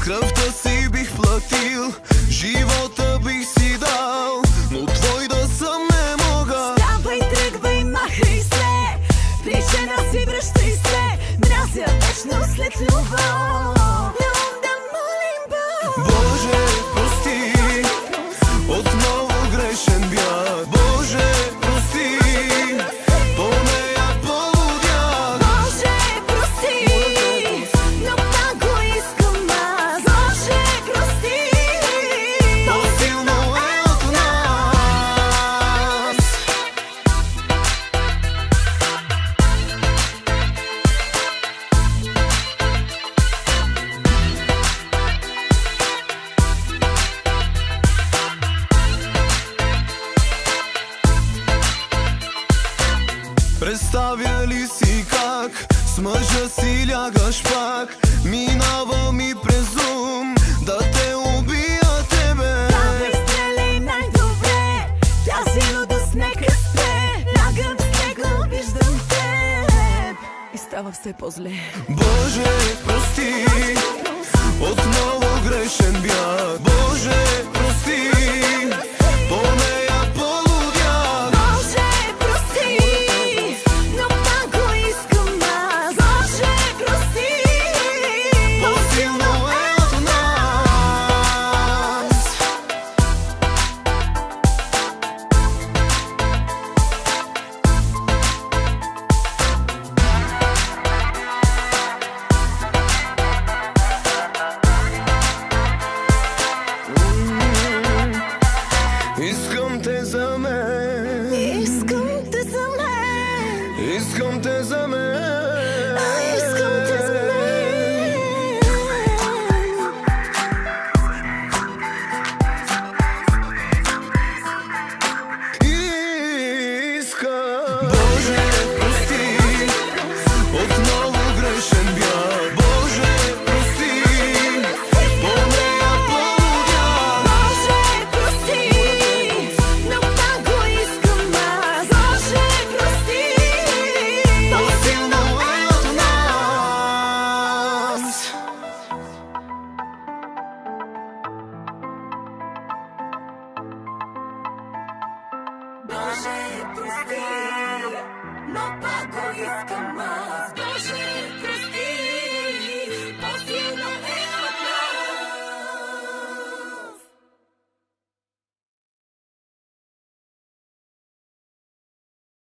кръвта си бих платил, живота бих си дал, но твой да съм не мога. Ставай, тръгвай, махай се, при жена си връщай се, мразя вечно след любов. Не ум да молим Бог. Боже, прости, отново грешен бях. Боже, прости, по нея полудях. Боже, прости, но много искам аз. Боже, прости, по-силно е от нас. Представя ли си как с мъжа си лягаш пак? Минава ми през ум да те убия тебе. давай, стреляй най-добре, тази лудост нека спре. Лягам с него, виждам теб и става все по-зле. Боже, прости, отново грешен бях. Боже, прости, по нея полудях. Боже, прости, но много искам аз. Боже, прости, По-силно е от нас. Искам те за мен, искам те за мен, искам те за мен, искам те за мен. Искам. Боже, прости, отново грешен бях. Боже, прости, по нея полудях. Боже, прости, но много искам аз. Боже, прости, По-силно е от нас. Боже, прости, но много искам аз.